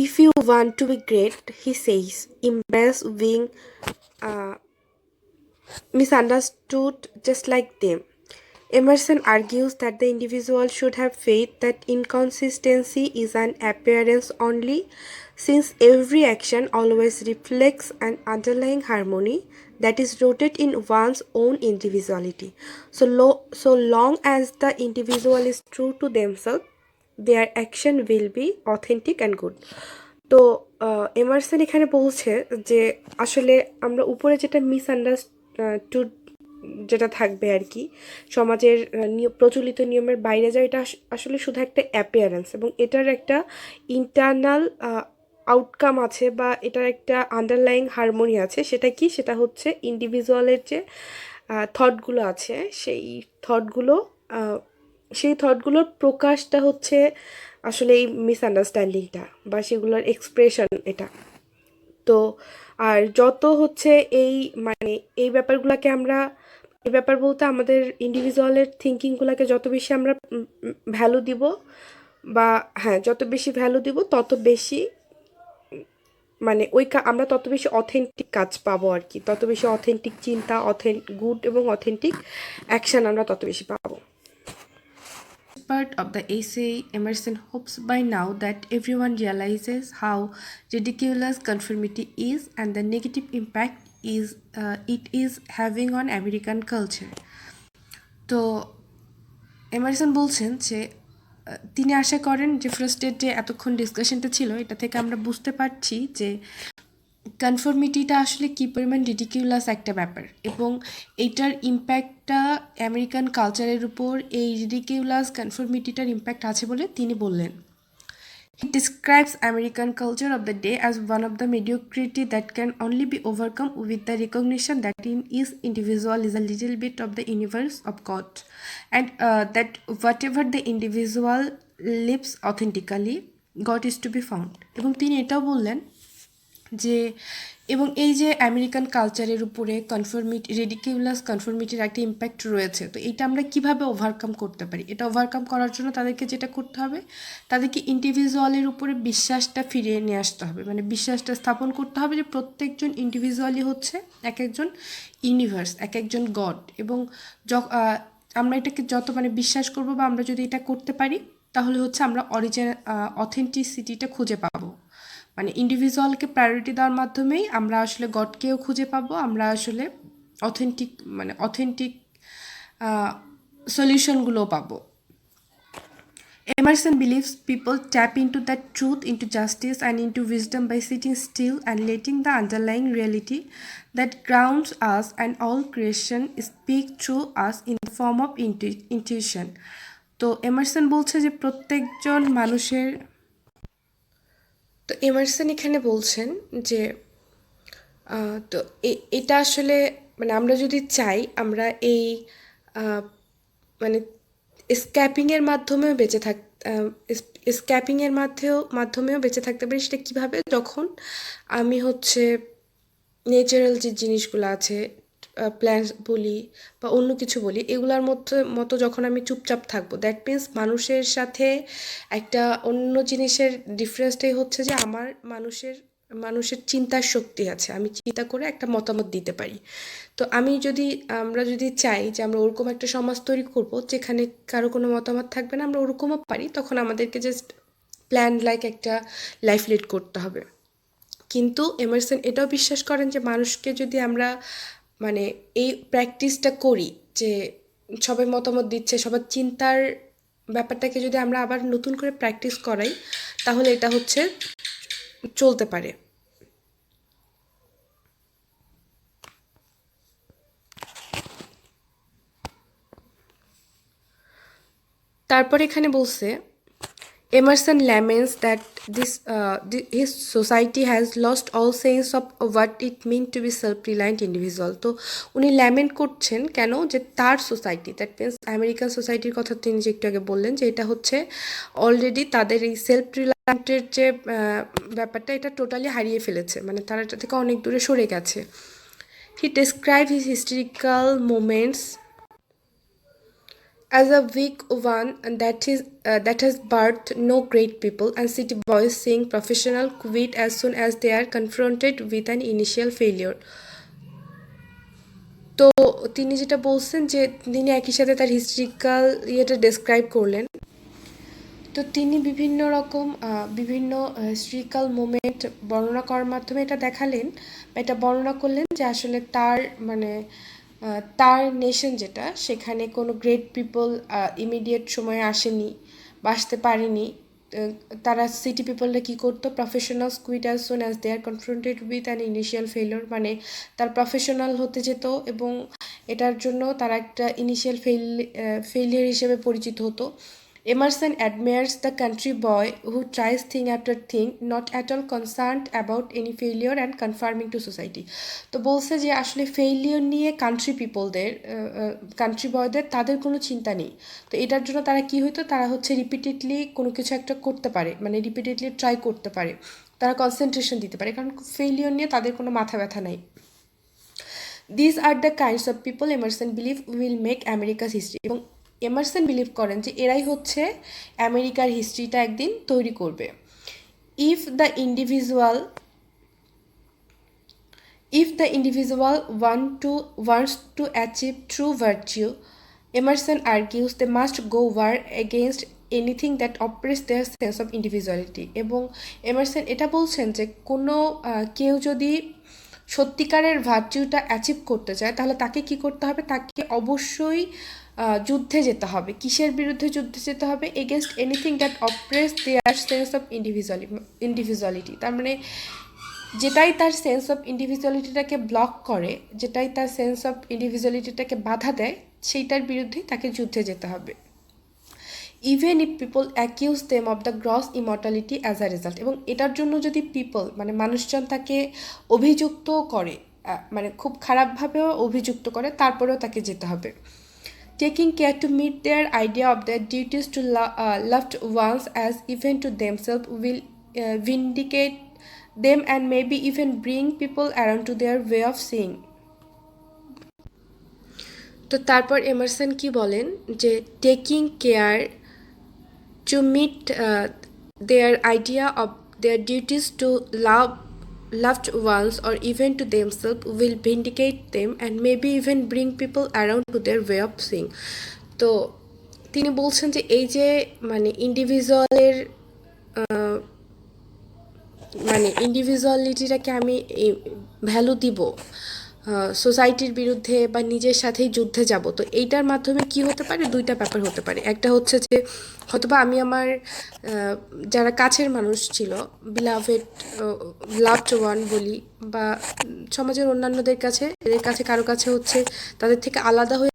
If you want to be great, he says, embrace being uh, misunderstood just like them. Emerson argues that the individual should have faith that inconsistency is an appearance only, since every action always reflects an underlying harmony that is rooted in one's own individuality. So long as the individual is true to themselves, their action will be authentic and good. তো Emerson এখানে বলছে যে আসলে আমরা উপরে যেটা misunderstood যেটা থাকবে আর কি, সমাজের প্রচলিত নিয়মের বাইরে যায়, এটা আসলে শুধু একটা অ্যাপিয়ারেন্স, এবং এটার একটা ইন্টারনাল আউটকাম আছে বা এটার একটা আন্ডারলাইং হারমোনি আছে। সেটা কি? সেটা হচ্ছে ইন্ডিভিজুয়ালের যে থটগুলো আছে, থটগুলো সেই থটগুলোর প্রকাশটা হচ্ছে আসলে এই মিসআন্ডারস্ট্যান্ডিংটা বা সেগুলোর এক্সপ্রেশন এটা। তো আর যত হচ্ছে এই মানে এই ব্যাপারগুলোকে আমরা, এই ব্যাপার বলতে আমাদের ইন্ডিভিজুয়ালের থিঙ্কিংগুলোকে যত বেশি আমরা ভ্যালু দিব, বা হ্যাঁ যত বেশি ভ্যালু দিব তত বেশি মানে আমরা তত বেশি অথেন্টিক কাজ পাবো আর কি, তত বেশি অথেন্টিক চিন্তা, গুড এবং অথেন্টিক অ্যাকশন আমরা তত বেশি পাবো। Part of the essay, Emerson hopes by now that everyone realizes how ridiculous conformity is and the negative impact it is having on American culture. তো এমারসন বলছেন যে তিনি আশা করেন যে ফার্স্টের যে এতক্ষণ ডিসকাশনটা ছিল এটা থেকে আমরা বুঝতে পারছি যে কনফর্মিটিটা আসলে কী পরিমাণ রিডিকিউলাস একটা ব্যাপার, এবং এইটার ইম্প্যাক্টটা আমেরিকান কালচারের উপর এই রিডিকিউলাস কনফর্মিটিটার ইম্প্যাক্ট আছে বলে তিনি বললেন। He describes American culture of the day as one of the mediocrity that can only be overcome with the recognition that in each individual is a little bit of the universe of God, and that whatever the individual lives authentically, God is to be found. এবং তিনি এটাও বললেন যে এবং এই যে American কালচারের উপরে রিডিকিউলাস কনফর্মিটির একটা ইম্প্যাক্ট রয়েছে, তো এটা আমরা কিভাবে ওভারকাম করতে পারি? এটা ওভারকাম করার জন্য তাদেরকে যেটা করতে হবে, তাদেরকে ইন্ডিভিজুয়ালের উপরে বিশ্বাসটা ফিরিয়ে নিয়ে আসতে হবে, মানে বিশ্বাসটা স্থাপন করতে হবে যে প্রত্যেকজন ইন্ডিভিজুয়ালি হচ্ছে এক একজন ইউনিভার্স, এক একজন গড, এবং আমরা এটাকে যত মানে বিশ্বাস করব বা আমরা যদি এটা করতে পারি তাহলে হচ্ছে আমরা অথেন্টিসিটিটা খুঁজে পাবো। মানে ইন্ডিভিজুয়ালকে প্রায়োরিটি দেওয়ার মাধ্যমেই আমরা আসলে গডকেও খুঁজে পাবো, আমরা আসলে অথেন্টিক সলিউশনগুলোও পাবো। Emerson believes people tap into that truth, into justice, and into wisdom by sitting still and letting the underlying reality that grounds us and all creation speak through us in the form of intuition. তো Emerson বলছে যে প্রত্যেকজন মানুষের, তো Emerson এখানে বলছেন যে তো এটা আসলে মানে আমরা যদি চাই আমরা এই মানে স্ক্যাপিংয়ের মাধ্যমেও মাধ্যমেও বেঁচে থাকতে পারি। সেটা কীভাবে? যখন আমি হচ্ছে ন্যাচারাল যে জিনিসগুলো আছে, প্ল্যান্টস বলি বা অন্য কিছু বলি, এগুলার মতো যখন আমি চুপচাপ থাকবো, দ্যাট মিন্স মানুষের সাথে একটা অন্য জিনিসের ডিফারেন্সটাই হচ্ছে যে মানুষের চিন্তার শক্তি আছে, আমি চিন্তা করে একটা মতামত দিতে পারি। তো আমরা যদি চাই যে আমরা ওরকম একটা সমাজ তৈরি করব যেখানে কারো কোনো মতামত থাকবে না, আমরা ওরকমও পারি, তখন আমাদেরকে জাস্ট প্ল্যান লাইক একটা লাইফ লিড করতে হবে। কিন্তু এমারসন এটাও বিশ্বাস করেন যে মানুষকে যদি আমরা মানে এই প্র্যাকটিসটা করি, যে সবাই মতামত দিচ্ছে, সবার চিন্তার ব্যাপারটাকে যদি আমরা আবার নতুন করে প্র্যাকটিস করাই, তাহলে এটা হচ্ছে চলতে পারে। তারপর এখানে বলছে, Emerson laments that his society has lost all sense of what it means to be self-reliant individual. তো উনি ল্যামেন্ট করছেন কেন? যে তার সোসাইটি, দ্যাট মিনস আমেরিকান সোসাইটির কথা তিনি যে একটু আগে বললেন, যে এটা হচ্ছে অলরেডি তাদের এই সেলফ রিলায়েন্টের যে ব্যাপারটা, এটা টোটালি হারিয়ে ফেলেছে, মানে তারা এটা থেকে অনেক দূরে সরে গেছে। He described his historical moments as a weak one that has birthed no great people, and city boys seeing professional quit as soon as they are confronted with an initial failure. তো তিনি যেটা বলছেন যে তিনি একই সাথে তার historical ইয়েটা ডেসক্রাইব করলেন। তো তিনি বিভিন্ন রকম বিভিন্ন হিস্ট্রিক্যাল মোমেন্ট বর্ণনা করার মাধ্যমে এটা দেখালেন বা এটা বর্ণনা করলেন যে আসলে তার মানে তার নেশন যেটা সেখানে কোনো গ্রেট পিপল ইমিডিয়েট সময়ে আসেনি বা আসতে পারেনি। তারা সিটি পিপলরা কী করতো, professionals quit as soon as they are confronted with an initial failure, মানে তার প্রফেশনাল হতে যেত এবং এটার জন্য তারা একটা ইনিশিয়াল ফেলিয়ার হিসেবে পরিচিত হতো। Emerson admires the country boy who tries thing after thing, not at all concerned about any failure and conforming to society. তো বলছে যে আসলে ফেইলিওর নিয়ে কান্ট্রি বয়দের তাদের কোনো চিন্তা নেই। তো এটার জন্য তারা কি হইতো, তারা হচ্ছে রিপিটেডলি কোনো কিছু একটা করতে পারে, মানে রিপিটেডলি ট্রাই করতে পারে, তারা কনসেন্ট্রেশন দিতে পারে, কারণ ফেইলিওর নিয়ে তাদের কোনো মাথা ব্যথা নাই। This are the kinds of people Emerson believe will make Americas history. এবং এমারসন বিলিভ করেন যে এরাই হচ্ছে আমেরিকার হিস্ট্রিটা একদিন তৈরি করবে। If the individual wants to achieve true virtue, Emerson argues they must go war against anything that oppress their sense of individuality. এবং এমারসন এটা বলছেন যে কোনো কেউ যদি সত্যিকারের ভার্চিউটা অ্যাচিভ করতে চায় তাহলে তাকে কি করতে হবে, তাকে অবশ্যই যুদ্ধে যেতে হবে। কিসের বিরুদ্ধে যুদ্ধে যেতে হবে? Against anything that oppress their sense of individuality. তার মানে যেটাই তার সেন্স অফ ইন্ডিভিজুয়ালিটিটাকে ব্লক করে, যেটাই তার সেন্স অফ ইন্ডিভিজুয়ালিটিটাকে বাধা দেয়, সেইটার বিরুদ্ধেই তাকে যুদ্ধে যেতে হবে। Even if people accuse them of the gross immortality as a result. এবং এটার জন্য যদি পিপল মানে মানুষজন তাকে অভিযুক্ত করে, মানে খুব খারাপভাবেও অভিযুক্ত করে, তারপরেও তাকে যেতে হবে। Taking care to meet their idea of their duties to loved ones as even to themselves will vindicate them and maybe even bring people around to their way of seeing. তো তারপর এমারসন কি বলেন যে taking care to meet their idea of their duties to loved ones or even to themselves will vindicate them and maybe even bring people around to their way of seeing. তো তিনি বলছেন যে এই যে মানে ইন্ডিভিজুয়ালিটিটাকে আমি ভ্যালু দিব সোসাইটির বিরুদ্ধে বা নিজের সাথেই যুদ্ধে যাব, তো এইটার মাধ্যমে কি হতে পারে, দুইটা ব্যাপার হতে পারে। একটা হচ্ছে যে হয়তোবা আমি আমার যারা কাছের মানুষ ছিল, লাভড ওয়ান বলি, বা সমাজের অন্যান্যদের কাছে, এদের কাছে কারো কাছে হচ্ছে তাদের থেকে আলাদা হয়ে